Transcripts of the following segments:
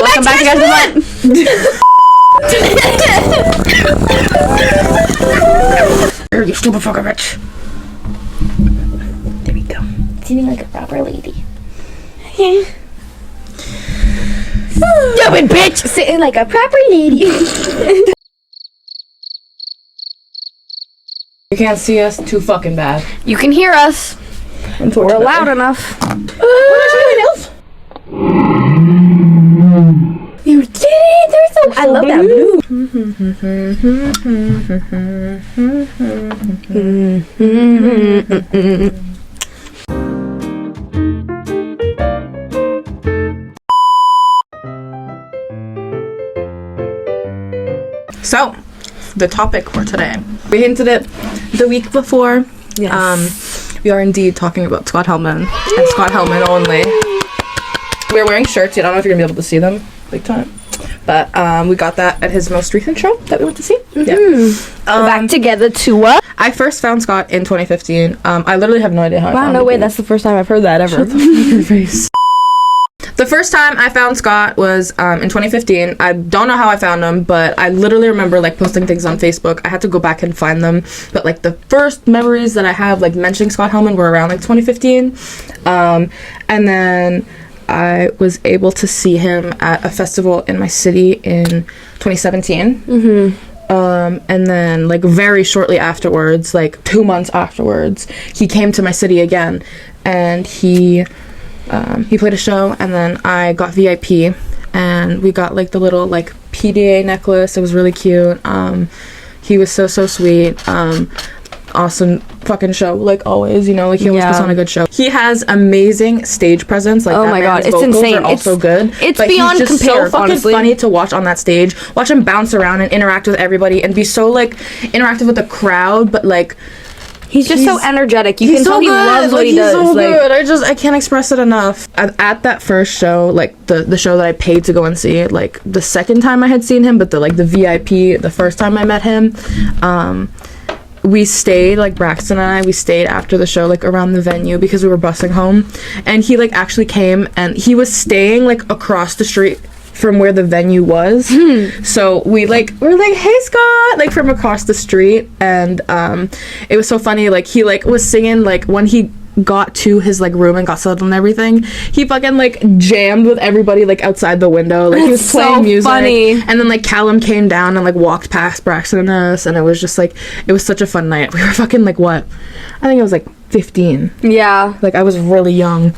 Welcome back to Guys What? You stupid fucker bitch. There we go. Seeming like a proper lady. Stupid bitch! Sitting like a proper lady. You can't see us too fucking bad. You can hear us. We're loud enough. You did it! They're so. I love that blue. So, the topic for today. We hinted it the week before. Yes. We are indeed talking about Scott Helman and Scott Helman only. We're wearing shirts. I don't know if you're gonna be able to see them big time, but we got that at his most recent show that we went to see. We're back together to I first found Scott in 2015. I literally have no idea how. Wow, no way. That's the first time I've heard that ever. Shut the fucking face. The first time I found Scott was in 2015. I don't know how I found him, but I literally remember like posting things on Facebook. I had to go back and find them, but like the first memories that I have like mentioning Scott Helman were around like 2015, and then I was able to see him at a festival in my city in 2017. And then like very shortly afterwards, like 2 months afterwards, he came to my city again, and he played a show, and then I got VIP, and we got like the little like PDA necklace. It was really cute. He was so sweet. Awesome fucking show, like always, you know, like he always puts on a good show. He has amazing stage presence, like oh my god, it's insane. Are also good. It's but beyond he's just compare, so fucking honestly. funny to watch on that stage. Watch him bounce around and interact with everybody and be so like interactive with the crowd, but like he's just so energetic. You can tell he loves what he does. He's so good. I can't express it enough. At that first show, like the show that I paid to go and see, like the second time I had seen him, but the VIP, the first time I met him, we stayed, like Braxton and I, we stayed after the show, like around the venue because we were busing home, and he like actually came, and he was staying like across the street from where the venue was. So we're like, hey Scott, like from across the street, and it was so funny, like he like was singing, like when he got to his like room and got settled and everything, he fucking like jammed with everybody like outside the window, like he was playing music. Funny. And then like Callum came down and like walked past Braxton and us, and it was just like, it was such a fun night. We were fucking like, what, I think it was like 15. Yeah, like I was really young.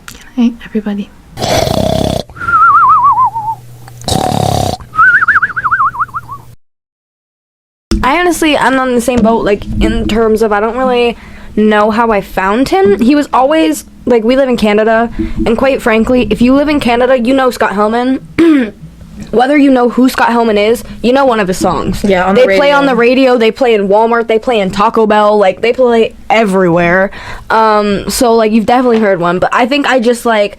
Good night, everybody. I'm on the same boat, like in terms of I don't really know how I found him. He was always like, we live in Canada, and quite frankly, if you live in Canada, you know Scott Helman. Whether you know who Scott Helman is, you know one of his songs. Yeah, they play on the radio, they play in Walmart, they play in Taco Bell, like they play everywhere. So like you've definitely heard one, but I think I just like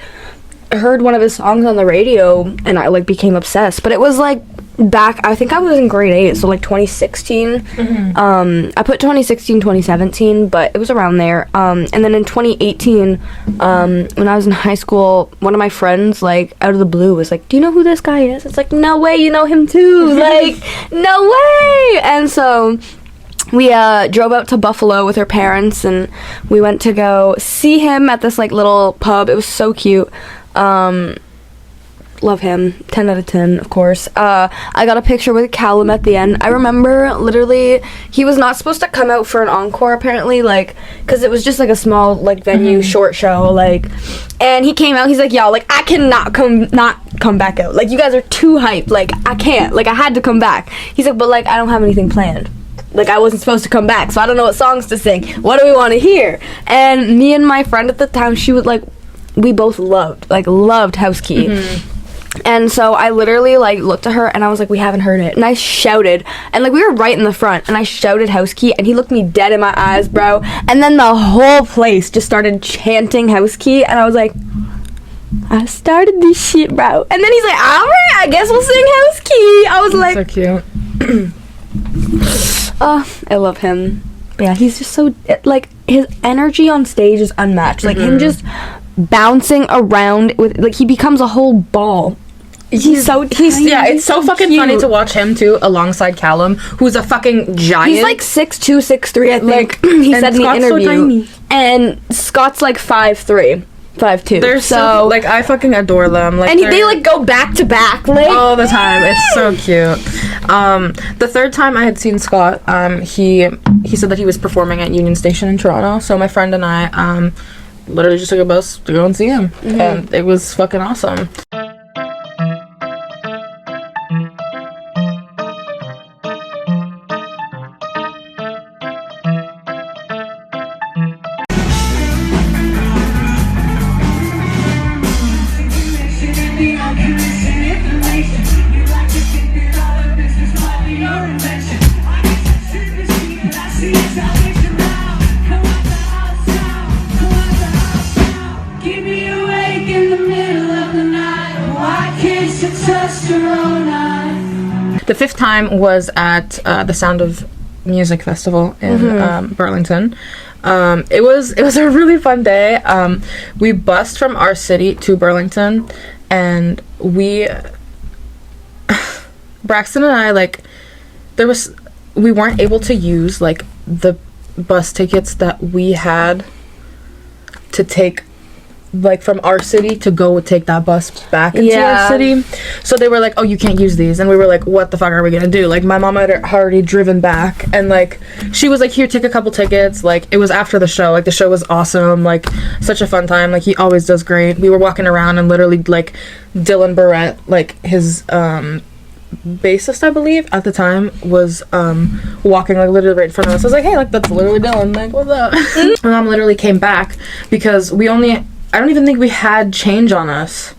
heard one of his songs on the radio and I like became obsessed. But it was like back, I think I was in grade 8, so like 2016. I put 2016, 2017, but it was around there. And then in 2018, when I was in high school, one of my friends, like out of the blue, was like, do you know who this guy is? It's like, no way, you know him too. Like, no way. And so we drove out to Buffalo with her parents, and we went to go see him at this like little pub. It was so cute. Love him. 10 out of 10, of course. I got a picture with Callum at the end. I remember literally he was not supposed to come out for an encore apparently, like, because it was just like a small like venue short show, like, and he came out. He's like, yo, like I cannot come back out, like you guys are too hyped, like I can't, like I had to come back. He's like, but like I don't have anything planned, like I wasn't supposed to come back, so I don't know what songs to sing. What do we want to hear? And me and my friend at the time, she would like, we both loved House Key. And so I literally like looked at her and I was like, we haven't heard it. And I shouted, and like we were right in the front, and I shouted House Key, and he looked me dead in my eyes, bro. And then the whole place just started chanting House Key, and I was like, I started this shit, bro. And then he's like, all right, I guess we'll sing House Key. I was like, so cute. I love him. But yeah, he's just so, like, his energy on stage is unmatched. Like him just bouncing around with, like, he becomes a whole ball. He's so tiny. Yeah, it's so fucking cute. funny to watch him too, alongside Callum, who's a fucking giant. He's like 6'2", 6'3", I think. He said in the Scott's interview. so tiny. And Scott's like 5'3", 5'2". They're so like, I fucking adore them. Like, and they like go back to back like all the time. It's so cute. The third time I had seen Scott, he said that he was performing at Union Station in Toronto. So my friend and I literally just took a bus to go and see him, and it was fucking awesome. The fifth time was at the Sound of Music Festival in Burlington. It was a really fun day. We bused from our city to Burlington, and Braxton and I, like, we weren't able to use like the bus tickets that we had to take, like, from our city to go take that bus back into our city. So they were like, oh, you can't use these. And we were like, what the fuck are we gonna do? Like, my mom had already driven back, and like, she was like, here, take a couple tickets. Like, it was after the show. Like, the show was awesome. Like, such a fun time. Like, he always does great. We were walking around, and literally, like, Dylan Barrett, like, his bassist, I believe, at the time, was walking, like, literally right in front of us. I was like, hey, like, that's literally Dylan. Like, what's up? My mom literally came back because I don't even think we had change on us.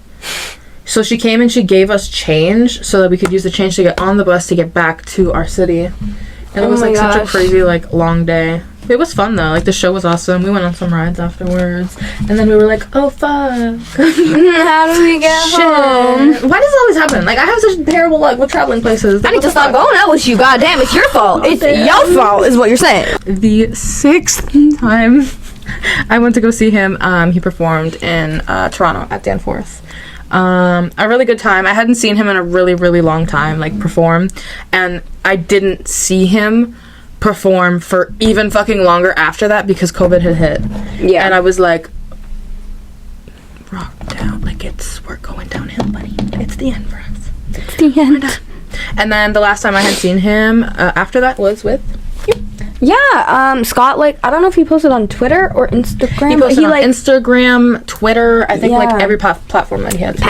So she came and she gave us change so that we could use the change to get on the bus to get back to our city. And it was like such a crazy, like, long day. It was fun though. Like, the show was awesome. We went on some rides afterwards. And then we were like, oh fuck. How do we get home? Why does it always happen? Like, I have such terrible luck with traveling places. I need to stop going out with you. Goddamn, it's your fault. It's your fault is what you're saying. The sixth time I went to go see him, he performed in Toronto at Danforth. A really good time. I hadn't seen him in a really, really long time, like, perform. And I didn't see him perform for even fucking longer after that because COVID had hit. Yeah. And I was like, rock down. Like, we're going downhill, buddy. It's the end for us. It's the end. And then the last time I had seen him after that was with you. Yeah, Scott, like, I don't know if he posted on Twitter or Instagram. He posted on Instagram, Twitter, I think, like, every platform that he had.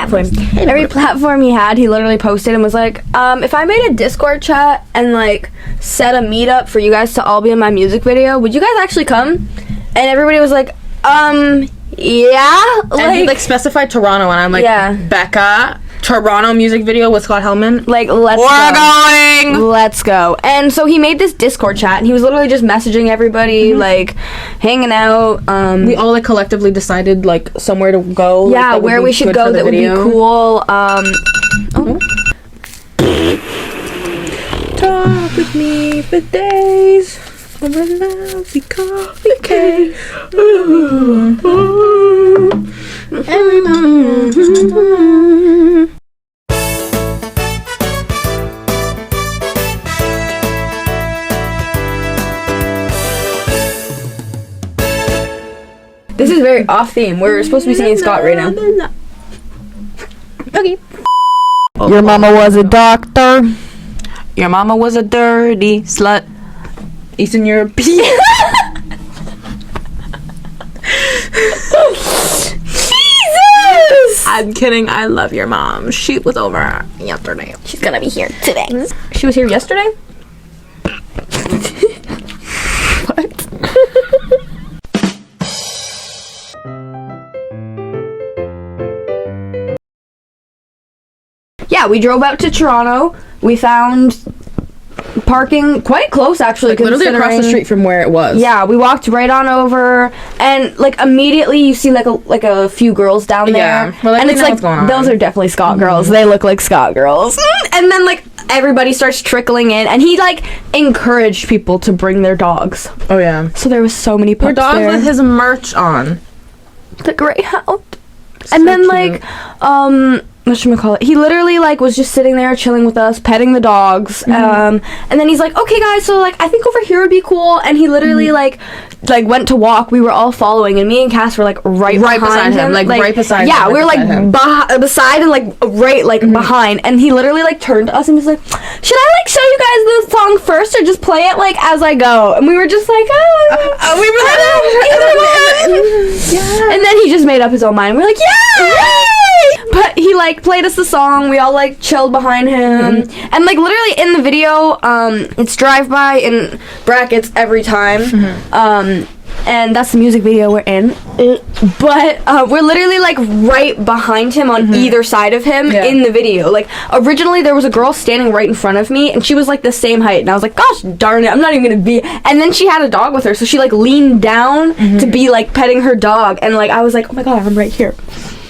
Every platform he had, he literally posted and was like, if I made a Discord chat and, like, set a meetup for you guys to all be in my music video, would you guys actually come? And everybody was like, yeah. Like, and he, like, specified Toronto, and I'm like, Becca, Toronto music video with Scott Helman. Like, we're going. Let's go. And so he made this Discord chat, and he was literally just messaging everybody, like, hanging out. We all, like, collectively decided, like, somewhere to go. Yeah, like, where we should go that would be cool. Talk with me for days over lousy coffee cake. This is very off theme. We're supposed to be singing Scott right now. Okay. Your mama was a doctor. Your mama was a dirty slut. Eastern European. Jesus! I'm kidding. I love your mom. She was over yesterday. She's gonna be here today. She was here yesterday? What? Yeah, we drove out to Toronto. We found parking quite close, actually. Like, literally across the street from where it was. Yeah, we walked right on over, and, like, immediately you see like a few girls down there. Yeah, well, like, and it's like those are definitely Scott girls. They look like Scott girls. And then, like, everybody starts trickling in, and he, like, encouraged people to bring their dogs. Oh yeah. So there was so many pups dogs there. with his merch on. the Greyhound. So And then cute. like whatchamacallit, he literally like was just sitting there chilling with us, petting the dogs. And then he's like, okay guys, so like I think over here would be cool. And he literally like went to walk. We were all following, and me and Cass were like right beside behind him, like right beside him, yeah, right we were beside him. like beside and like right like behind. And he literally like turned to us and was like, should I like show you guys the song first or just play it like as I go? And we were just like, we were yeah. And then he just made up his own mind. We were like, yay! But he like played us the song. We all like chilled behind him. And like literally in the video, it's drive by in brackets every time. And that's the music video we're in. But we're literally like right behind him on either side of him in the video. Like originally there was a girl standing right in front of me, and she was like the same height, and I was like, gosh darn it, I'm not even gonna be. And then she had a dog with her, so she like leaned down to be like petting her dog, and like I was like, oh my god, I'm right here.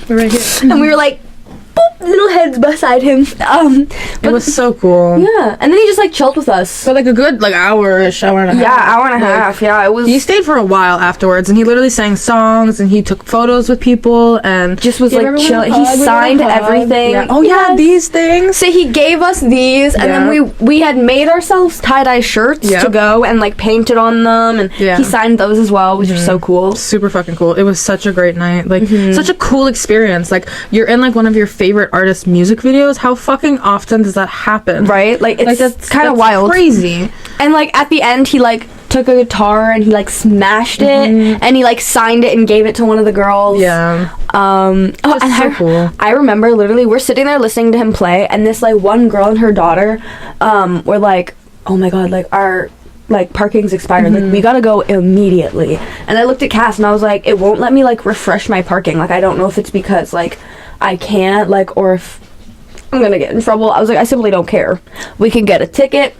We're right here. And we were like, boop, little heads beside him. It was so cool. Yeah, and then he just like chilled with us For like a good like hour-ish, hour and a half. Yeah, hour and a half. Yeah, it was. He stayed for a while afterwards, and he literally sang songs, and he took photos with people, and just was gave like everyone chilling. a He hug, we signed got a hug. everything. Yeah. Oh yeah, Yes. these things. So he gave us these, and then we had made ourselves tie-dye shirts to go and like painted on them, and he signed those as well, which was so cool. Super fucking cool. It was such a great night. Like such a cool experience. Like you're in like one of your favorite artists' music videos. How fucking often does that happen? Right? Like it's that's kind of wild. Crazy. And like at the end he like took a guitar and he like smashed it and he like signed it and gave it to one of the girls. Yeah. And so cool. I remember literally we're sitting there listening to him play, and this like one girl and her daughter were like, oh my god, like our like parking's expired, like we gotta go immediately. And I looked at Cass and I was like, it won't let me like refresh my parking. Like I don't know if it's because like I can't, like, or if I'm gonna get in trouble. I was like, I simply don't care. We can get a ticket.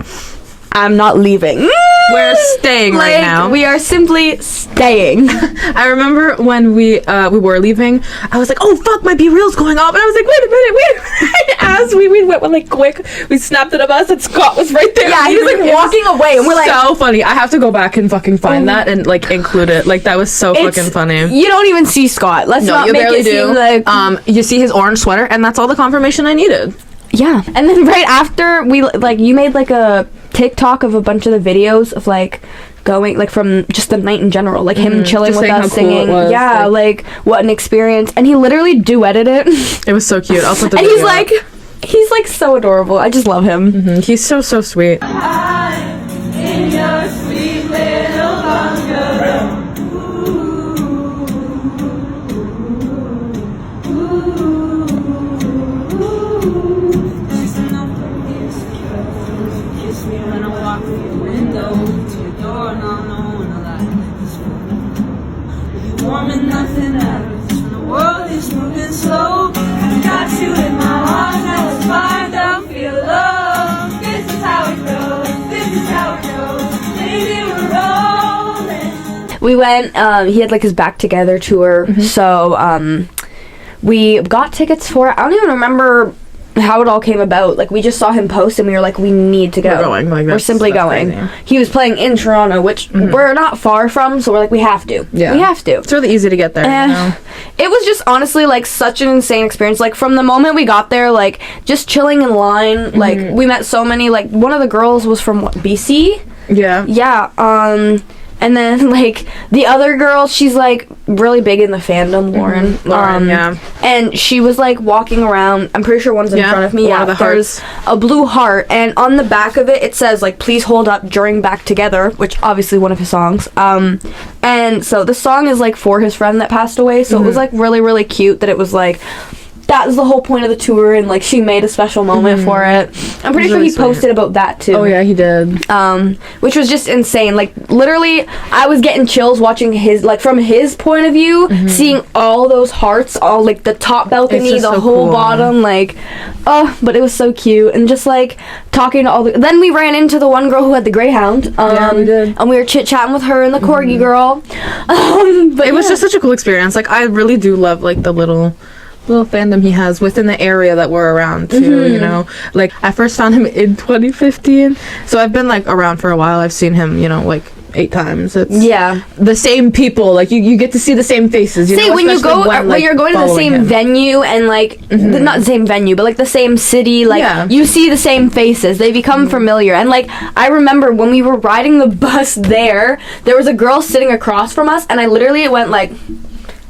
I'm not leaving. We're staying right now. We are simply staying. I remember when we were leaving, I was like, oh fuck, my BeReal's going off, and I was like, wait a minute. As we went like quick, we snapped it of us, and Scott was right there. Yeah, he was like walking away, and we're like, so funny. I have to go back and fucking find that and like include it. Like that was so fucking funny. You don't even see Scott. Let's not you make barely it seem like you see his orange sweater, and that's all the confirmation I needed. Yeah. And then right after we like you made like a TikTok of a bunch of the videos of like going like from just the night in general, like him chilling Just with saying us how cool it singing. was, Yeah, like what an experience. And he literally duetted it. It was so cute. I'll put the And video he's like so adorable. I just love him. He's so sweet. In your sweet little bungalow. Just enough for me to secure. Kiss me when I walk through your window to your door, no one alive. You're warm and nothing matters when the world is moving slow. I got you in my arms, now let's find out, feel love. This is how it goes. This is how it goes. Baby, we're rolling. We went he had like his Back Together tour, so we got tickets for it. I don't even remember how it all came about. Like we just saw him post and we were like, we need to go. We're going. Like, we're simply going. crazy. He was playing in Toronto, which we're not far from, so we're like, we have to. Yeah. We have to. It's really easy to get there. You know? It was just honestly like such an insane experience. Like from the moment we got there, like just chilling in line, like we met so many, like one of the girls was from what, BC? Yeah. Yeah, and then like the other girl, she's like really big in the fandom, Lauren. Lauren, yeah. And she was like walking around. I'm pretty sure one's in front of me. One of the there's a blue heart, and on the back of it, it says like, "Please hold up during Back Together," which obviously one of his songs. And so the song is like for his friend that passed away. So it was like really really cute that it was like. That was the whole point of the tour, and like she made a special moment for it. I'm pretty sure really he posted about that too. Oh yeah, he did. Which was just insane. Like literally, I was getting chills watching his, like from his point of view, seeing all those hearts, all like the top balcony, the just so whole cool. bottom, like, oh, but it was so cute, and just like talking to all the. Then we ran into the one girl who had the Greyhound. Yeah, we did. And we were chit chatting with her and the corgi girl. But It was just such a cool experience. Like I really do love like the little fandom he has within the area that we're around too, you know. Like I first found him in 2015, so I've been like around for a while. I've seen him, you know, like 8 times. It's Yeah. the same people. Like you get to see the same faces. You Say know, when you especially go when, when you're going to the following same him. venue and like not the same venue but like the same city, like Yeah. you see the same faces, they become familiar. And like I remember when we were riding the bus there was a girl sitting across from us, and I literally went like,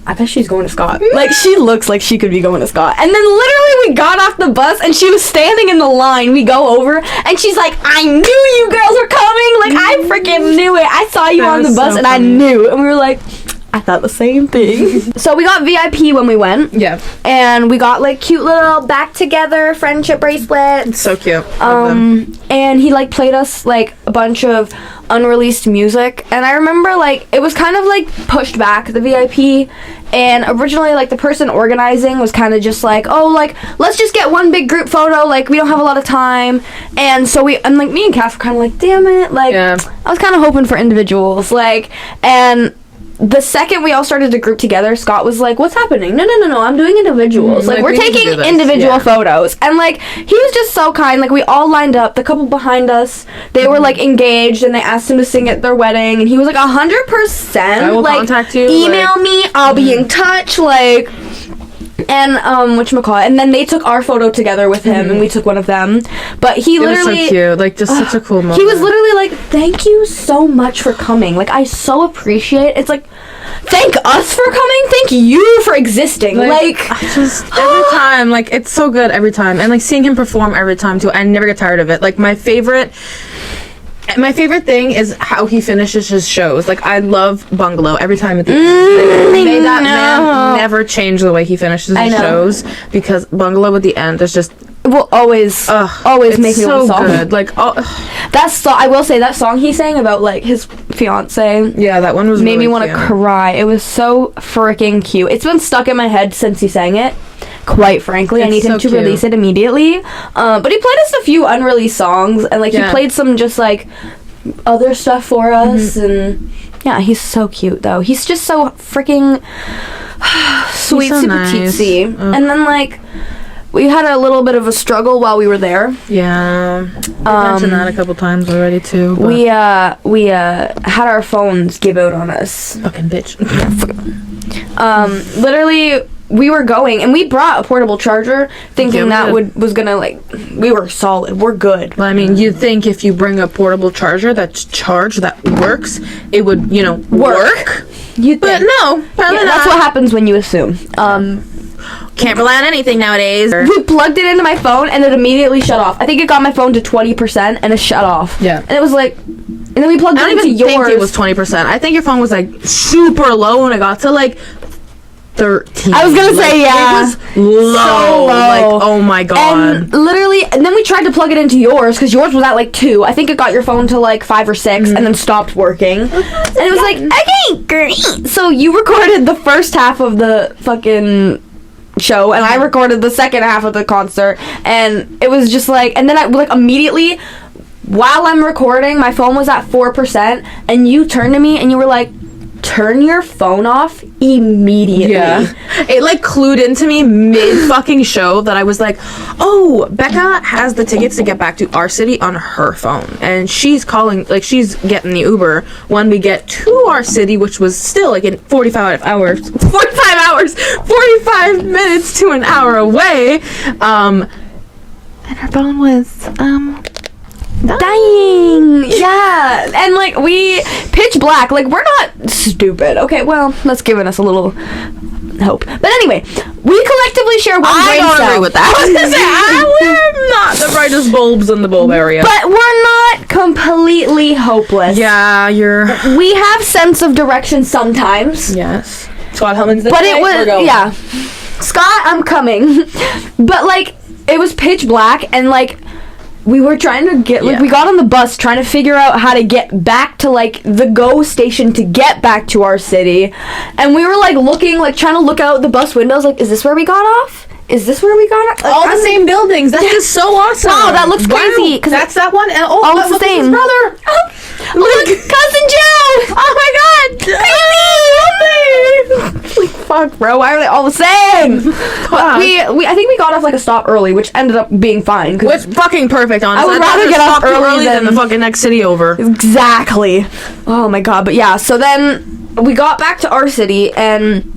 I bet she's going to Scott. Like, she looks like she could be going to Scott. And then literally we got off the bus and she was standing in the line. We go over and she's like, I knew you girls were coming. Like, I freaking knew it. I saw you That on the was bus so and I funny. knew. And we were like, I thought the same thing. So we got VIP when we went. Yeah. And we got like cute little back together friendship bracelets. So cute. Love them. And he like played us like a bunch of unreleased music, and I remember like it was kind of like pushed back, the VIP, and originally like the person organizing was kind of just like, oh, like let's just get one big group photo, like we don't have a lot of time. And so me and Cass were kind of like, damn it, like Yeah. I was kind of hoping for individuals, like. And the second we all started to group together, Scott was like, what's happening? No, I'm doing individuals. Like, like, we're we need to taking do this. individual Yeah. photos. And, like, he was just so kind. Like, we all lined up. The couple behind us, they were, like, engaged, and they asked him to sing at their wedding. And he was like, 100%. I will like, contact you, email like- me. I'll be in touch. Like... And whatchamacallit, and then they took our photo together with him, and we took one of them. But he It was literally... so cute. Like, just such a cool moment. He was literally like, thank you so much for coming. Like, I so appreciate. It's like, thank us for coming. Thank you for existing. Like I just every time, like, it's so good every time, and like seeing him perform every time too. I never get tired of it. Like, my favorite thing is how he finishes his shows. Like, I love Bungalow every time at the end. May that man never change the way he finishes his know. shows, because Bungalow at the end is just will always it's make me so want to song. good. Like, I will say that song he sang about like his fiance yeah, that one was made really me want to cute. cry. It was so freaking cute. It's been stuck in my head since he sang it. Quite frankly, I It's need him so to cute. release it immediately. But he played us a few unreleased songs, and like he Yeah. played some just like other stuff for us, Mm-hmm. and yeah, he's so cute though. He's just so freaking sweet, so super nice. teensy. Ugh. And then like we had a little bit of a struggle while we were there. Yeah, I mentioned that a couple times already too. But We had our phones give out on us. fucking bitch. Literally, we were going, and we brought a portable charger, thinking Yeah, that we was gonna like, we were solid, we're good. Well, I mean, you'd think if you bring a portable charger that's charged, that works, it would, work. You But no, apparently that's not. what happens when you assume. Can't rely on anything nowadays. We plugged it into my phone, and it immediately shut off. I think it got my phone to 20%, and it shut off. Yeah. And it was like, and then we plugged I it don't into even yours. think it was 20%. I think your phone was like super low when it got to like 13. I was gonna say, yeah. It was low. So low. Like, oh my god. And literally, and then we tried to plug it into yours because yours was at like 2. I think it got your phone to like 5 or 6, and then stopped working. And it was like, okay, great. So you recorded the first half of the fucking show, and I recorded the second half of the concert, and it was just like, and then I like immediately, while I'm recording, my phone was at 4%, and you turned to me and you were like, turn your phone off immediately. Yeah. It like clued into me mid fucking show that I was like, oh, Becca has the tickets to get back to our city on her phone. And she's calling, like, she's getting the Uber when we get to our city, which was still like in 45 minutes to an hour away. And her phone was, dying. Yeah. And like we pitch black, like we're not stupid. Okay, well, that's giving us a little hope. But anyway, we collectively share one I brain don't cell. agree with that. I was gonna say, we're not the brightest bulbs in the bulb area. But we're not completely hopeless. Yeah, you're. We have sense of direction sometimes. Yes. Scott Helman's the But it was, yeah. Scott, I'm coming. But like, it was pitch black, and like, we were trying to get, like, Yeah. we got on the bus trying to figure out how to get back to, like, the GO station to get back to our city. And we were, like, looking, like, trying to look out the bus windows, like, is this where we got off? Is this where we got off? Like, All the same buildings. That's just so awesome. Wow, that looks crazy, Wow, 'cause that's that one. And all look, the look at his same. brother. Look, Cousin Joe! Oh my god. Crazy! fuck, bro? Why are they all the same? But I think we got off like a stop early, which ended up being fine. Which fucking perfect, honestly. I would rather get off early than the fucking next city over. Exactly. Oh my god. But yeah, so then we got back to our city, and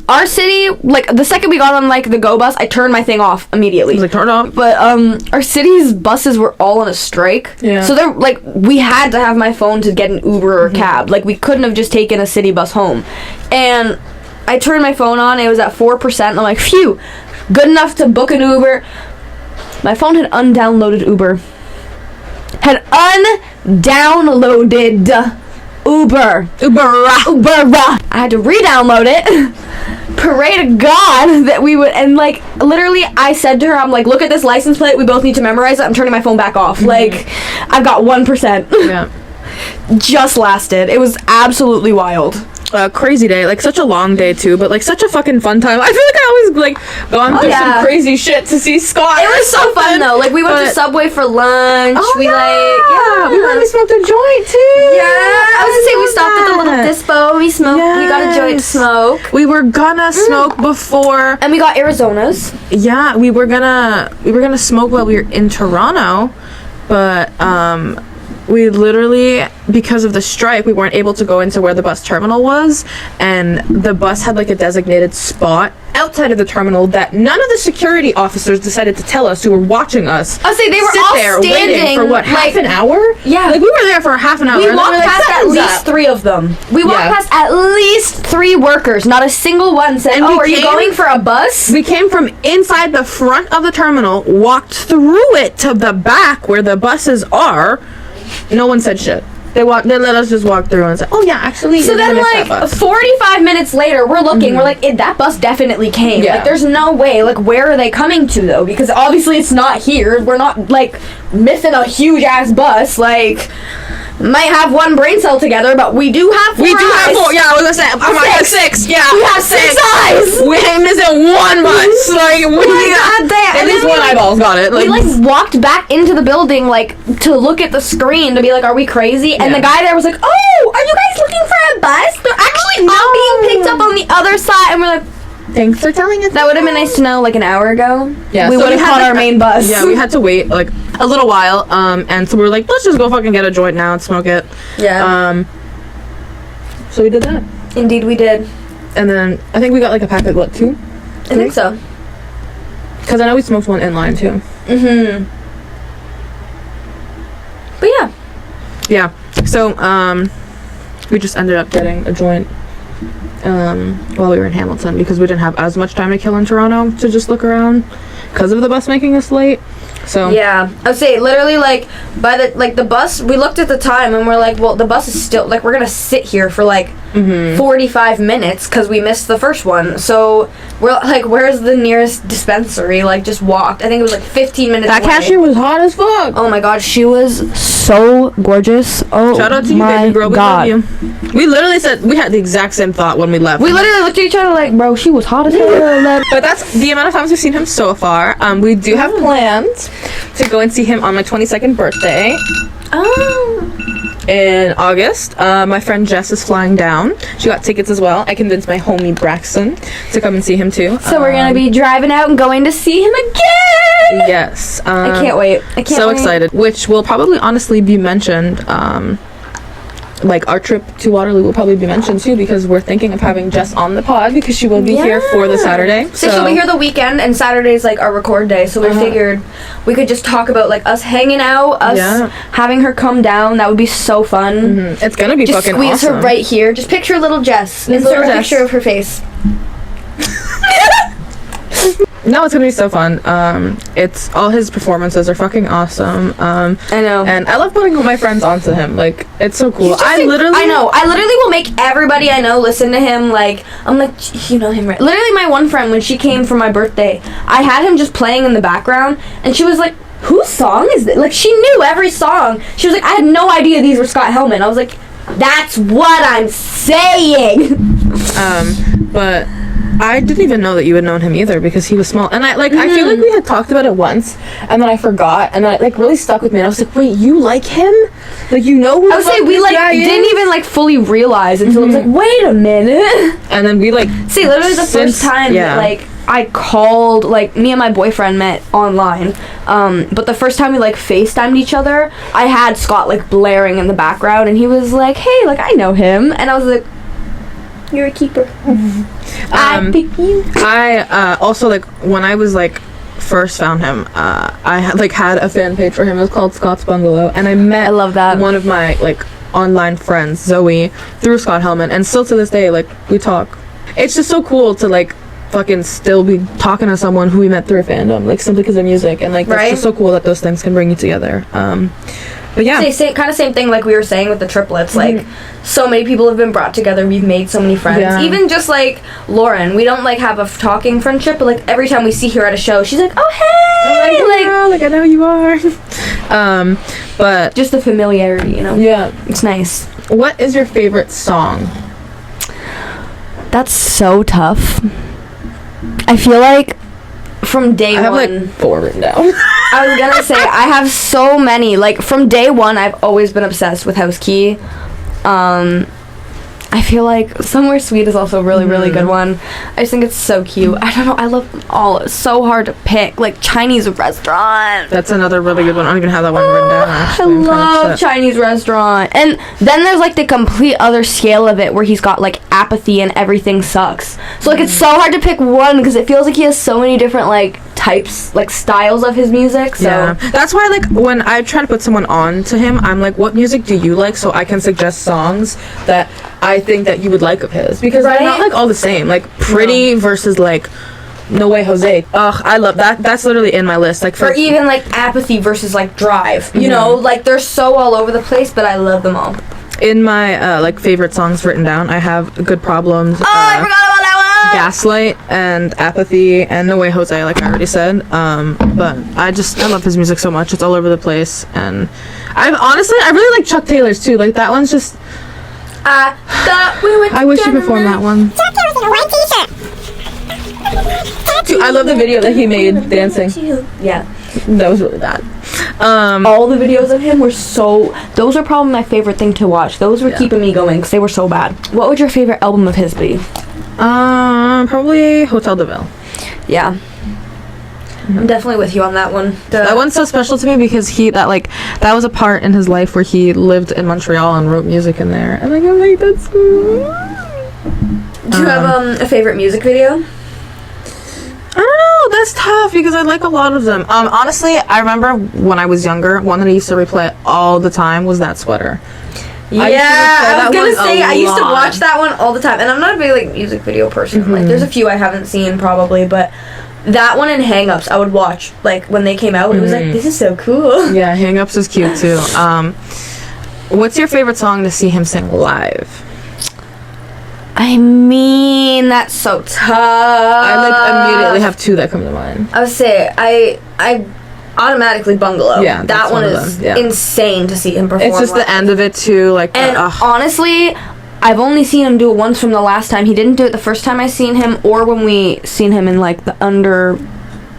our city, like, the second we got on, like, the go bus, I turned my thing off immediately. I was like, turn it off. But, our city's buses were all on a strike. Yeah. So, they're, like, we had to have my phone to get an Uber or cab. Like, we couldn't have just taken a city bus home. And I turned my phone on, it was at 4%, and I'm like, phew, good enough to book an Uber. My phone had undownloaded Uber. Had undownloaded Uber. I had to re-download it. Pray to God that we would, and like, literally, I said to her, I'm like, look at this license plate, we both need to memorize it. I'm turning my phone back off. Like, I've got 1%. Yeah. Just lasted. It was absolutely wild. Crazy day, like such a long day too, but like such a fucking fun time. I feel like I always like gone through some crazy shit to see Scott. It was so fun though. Like we went to Subway for lunch. We went and smoked a joint too. Yeah, I was gonna say we stopped at the little dispo. We smoked. We got a joint to smoke. We were gonna smoke before, and we got Arizona's. Yeah, we were gonna smoke while we were in Toronto, but we literally, because of the strike, we weren't able to go into where the bus terminal was, and the bus had like a designated spot outside of the terminal that none of the security officers decided to tell us who were watching us. I'll say they were all there standing waiting for what, half an hour? Yeah. Like we were there for half an hour. We walked like, past at least 3 of them. We walked past at least 3 workers. Not a single one said, are you going for a bus? We came from inside the front of the terminal, walked through it to the back where the buses are. No one said shit. They let us just walk through and say, oh yeah, actually. So then like 45 minutes later, we're looking, we're like, that bus definitely came. Yeah. Like there's no way. Like where are they coming to though? Because obviously it's not here. We're not like missing a huge ass bus. Like might have 1 brain cell together, but we do have 4 eyes. Have 4. Yeah, I was gonna say, I have 6. Yeah, we have 6 eyes. We ain't missing 1 bus. Like we God damn. at least 1 eyeball's got it. Like, we like walked back into the building like to look at the screen to be like, are we crazy? And the guy there was like, oh, are you guys looking for a bus? They're actually not being picked up on the other side. And we're like, thanks for telling us. That would have been nice to know like an hour ago. Yeah, we would have caught our main bus. Yeah, we had to wait like a little while. And so we were like, let's just go fucking get a joint now and smoke it. Yeah. So we did that. Indeed, we did. And then I think we got like a pack of what, 2? I think so. Because I know we smoked 1 in line too. Mhm. But yeah. Yeah. So we just ended up getting a joint while we were in Hamilton because we didn't have as much time to kill in Toronto to just look around because of the bus making us late. So yeah, I would say literally like by the bus, we looked at the time and we're like, well, the bus is still like we're gonna sit here for like 45 minutes because we missed the first one. So we're like, where's the nearest dispensary? Like just walked. I think it was like 15 minutes. That away. cashier was hot as fuck. Oh my god, she was so gorgeous. Oh, shout out to you, baby girl. We love you. We literally said we had the exact same thought when we left. We literally looked at each other like, bro, she was hot as hell. But that's the amount of times we've seen him so far. We do have plans to go and see him on my 22nd birthday. Oh. In August. My friend Jess is flying down. She got tickets as well. I convinced my homie Braxton to come and see him too. So we're gonna be driving out and going to see him again. Yes. I can't wait. I can't so wait. excited. Which will probably honestly be mentioned. Like our trip to Waterloo will probably be mentioned too because we're thinking of having Jess on the pod because she will be here for the Saturday. So she'll be here the weekend and Saturday's like our record day. So we figured we could just talk about like us hanging out, us having her come down. That would be so fun. It's gonna be just fucking squeeze awesome. her right here. Just picture little Jess. Insert a picture of her face. No, it's gonna be so fun. It's all his performances are fucking awesome. I know, and I love putting my friends onto him. Like it's so cool. I literally will make everybody I know listen to him. Like I'm like, you know him, right? Literally, my one friend when she came for my birthday, I had him just playing in the background, and she was like, "Whose song is this?" Like she knew every song. She was like, "I had no idea these were Scott Helman." I was like, "That's what I'm saying." But I didn't even know that you had known him either because he was small. And I feel like we had talked about it once and then I forgot and then it like really stuck with me. And I was like, wait, you like him? Like, you know who I would say we like didn't even like fully realize until it was like, wait a minute. And then we like See, literally the first time that like I called, like, me and my boyfriend met online, but the first time we like FaceTimed each other, I had Scott like blaring in the background and he was like, hey, like I know him, and I was like, you're a keeper. I pick you. I also like when I was like first found him, I had a fan page for him. It was called Scott's Bungalow, and I love that one of my like online friends, Zoe, through Scott Helman, and still to this day like we talk. It's just so cool to like fucking still be talking to someone who we met through a fandom, like simply because of music, and like it's just so cool that those things can bring you together. But yeah, same thing like we were saying with the triplets. Like so many people have been brought together. We've made so many friends. Even just like Lauren, we don't like have a talking friendship, but like every time we see her at a show, she's like, oh hey, like I know you are. But just the familiarity, you know. Yeah, it's nice. What is your favorite song? That's so tough. I feel like from day one... I have like 4 written down. I was gonna say, I have so many. Like, from day one, I've always been obsessed with House Key. I feel like Somewhere Sweet is also a really, really good one. I just think it's so cute. I don't know, I love them all. It's so hard to pick. Like, Chinese Restaurant. That's another really good one. I don't even have that one written down, actually. I love Chinese Restaurant. And then there's, like, the complete other scale of it where he's got, like, Apathy and Everything Sucks. So, like, it's so hard to pick one because it feels like he has so many different, like, types, like, styles of his music. So yeah, that's why, like, when I try to put someone on to him, I'm like, what music do you like, so I can suggest songs that I think that you would like of his, because they're not like all the same. Like Pretty versus like No Way Jose. Ugh, I love that. That's literally in my list. Like, or even like Apathy versus like Drive. You know, like they're so all over the place, but I love them all. In my like favorite songs written down, I have Good Problems. I forgot about that one. Gaslight and Apathy and No Way Jose, like I already said. But I love his music so much. It's all over the place, and I really like Chuck Taylor's too. Like that one's just. I thought we would. I wish you performed that one. Dude, I love the video that he made dancing. Yeah, that was really bad. All the videos of him were those are probably my favorite thing to watch. Those were keeping me going because they were so bad. What would your favorite album of his be? Probably Hotel de Ville. Yeah. I'm definitely with you on that one. That one's so special to me because that was a part in his life where he lived in Montreal and wrote music in there, and I'm like, that's cool. Do you have a favorite music video? I don't know, that's tough because I like a lot of them. Honestly, I remember when I was younger, one that I used to replay all the time was That Sweater. Yeah, I was gonna say I used to watch that one all the time, and I'm not a big like music video person. Like, there's a few I haven't seen probably, but that one and Hang Ups I would watch like when they came out. It was like, this is so cool. Yeah, Hang Ups is cute too. What's your favorite song to see him sing live? I mean, that's so tough. I immediately have 2 that come to mind. I would say I automatically Bungalow. Yeah, that one is insane to see him perform. It's just the end of it too, like. And honestly, I've only seen him do it once from the last time. He didn't do it the first time I seen him, or when we seen him in like the Under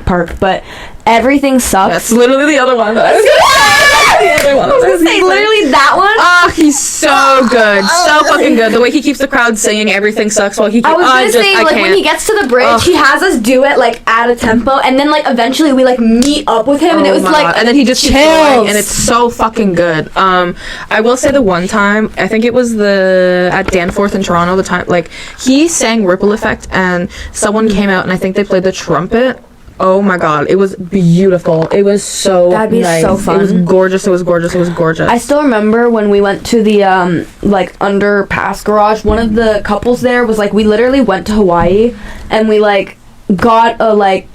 Park. But Everything Sucks. That's literally the other one. The other one. I was gonna say literally that one. Oh, he's so good, so fucking good. The way he keeps the crowd singing "Everything Sucks" while he. I was gonna say like when he gets to the bridge, he has us do it like at a tempo, and then like eventually we like meet up with him, and it was like, God. And then he just chills, and it's so fucking good. I will say the one time, I think it was at Danforth in Toronto, the time like he sang "Ripple Effect" and someone came out and I think they played the trumpet. Oh my God, it was beautiful. It was so That'd be nice. so fun. It was gorgeous. It was gorgeous. It was gorgeous. I still remember when we went to the like underpass garage. One of the couples there was like, we literally went to Hawaii and we like got a like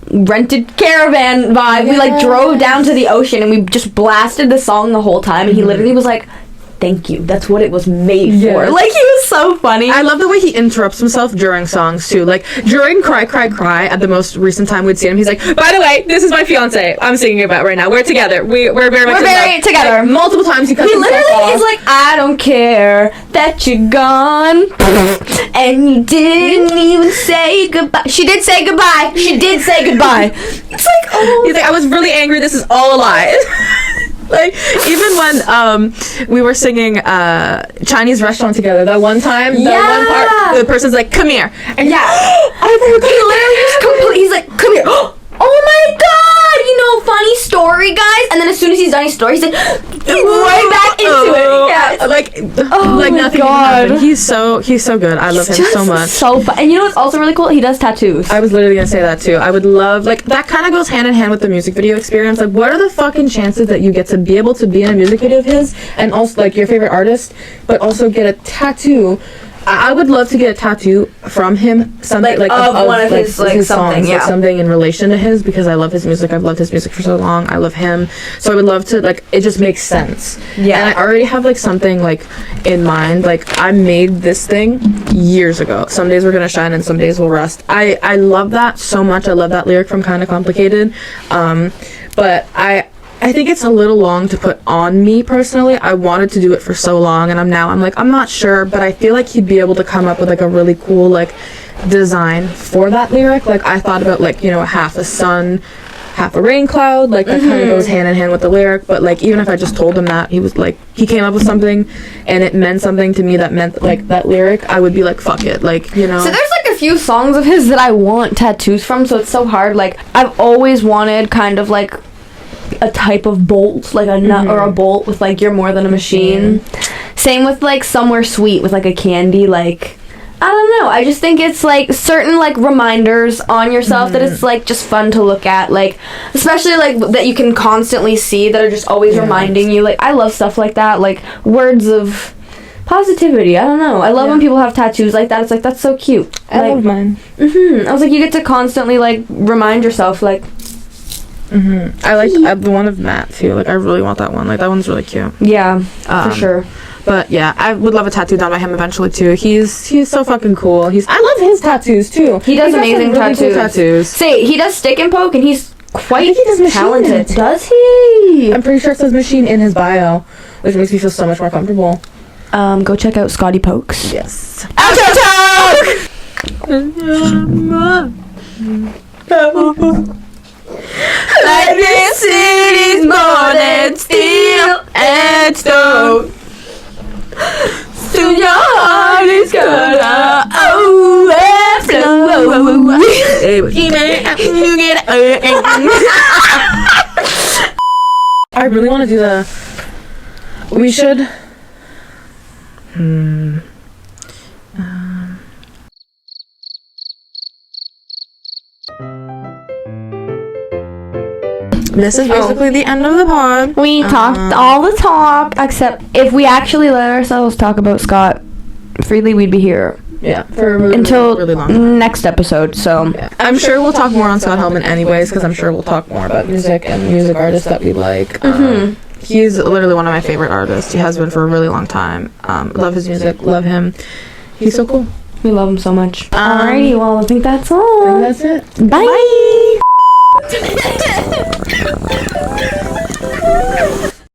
rented caravan vibe. We like drove down to the ocean and we just blasted the song the whole time. And he literally was like, thank you. That's what it was made for. Yes. Like, he was so funny. I love the way he interrupts himself during songs too. Like during Cry Cry Cry at the most recent time we'd seen him, he's like, by the way, this is my fiance I'm singing about right now. We're together. We're very much in love." together. Like, multiple times he cuts He himself literally off. is like, I don't care that you're gone, and you didn't even say goodbye. She did say goodbye. She did say goodbye. It's like, oh. He's like, I was really angry. This is all a lie. Like even when we were singing Chinese restaurant together, that one time, that one part, the person's like, "Come here," and Yeah. I forgot. He literally just he's like, come here. Oh my god, you know, funny story, guys. And then as soon as he's done his story, he's like, right back into it. Yeah. Like my nothing God. happened. He's so good. I love him so much. So fun. And you know what's also really cool? He does tattoos. I was literally gonna say that too. I would love, like, that kind of goes hand in hand with the music video experience. Like, what are the fucking chances that you get to be able to be in a music video of his and also like your favorite artist, but also get a tattoo? I would love to get a tattoo from him, something like of one of his songs, something, yeah. like something in relation to his, because I love his music. I've loved his music for so long. I love him, so I would love to, like, it just makes sense. Yeah. And I already have like something like in mind. Like I made this thing years ago. Some days we're gonna shine and some days we'll rust. I love that so much. I love that lyric from Kinda Complicated, but I think it's a little long to put on me personally. I wanted to do it for so long, and I'm not sure, but I feel like he'd be able to come up with like a really cool like design for that lyric. Like I thought about, like, you know, half a sun, half a rain cloud, like that kind of goes hand in hand with the lyric. But like even if I just told him that, he was like, he came up with something and it meant something to me that meant like that lyric, I would be like, fuck it, like, you know. So there's like a few songs of his that I want tattoos from, so it's so hard. Like I've always wanted kind of like a type of bolt, like a nut or a bolt with like You're More Than a Machine. Same with like Somewhere Sweet with like a candy. Like, I don't know, I just think it's like certain like reminders on yourself that it's like just fun to look at, like especially like that you can constantly see that are just always reminding you. Like I love stuff like that, like words of positivity. I don't know, I love when people have tattoos like that. It's like, that's so cute. I love mine. I was like, you get to constantly like remind yourself, like, I like the one of Matt too. Like I really want that one. Like that one's really cute. yeah, for sure. But yeah, I would love a tattoo done by him eventually too. He's so fucking cool. I love his tattoos too. He does He's got some amazing really cool tattoos. Say, he does stick and poke, and he's quite think he does machine talented. it. Does he? I'm pretty sure it says machine in his bio, which makes me feel so much more comfortable. Go check out Scotty Pokes. Yes. Outro talk! Like this city's more than steel and stone. Soon your heart is gonna overflow. I really want to do the. We should. This is basically the end of the pod. We talked all the talk, except if we actually let ourselves talk about Scott freely, we'd be here Yeah, for a really, until really long time. next episode. So Yeah. I'm sure we'll talk more on Scott Helman anyways, because I'm sure we'll talk more about music and music artists that we like. He's literally one of my favorite artists. He has been for a really long time. Love his music, love him. He's so cool. we love him so much. Alrighty, well, I think that's all. That's it. Bye.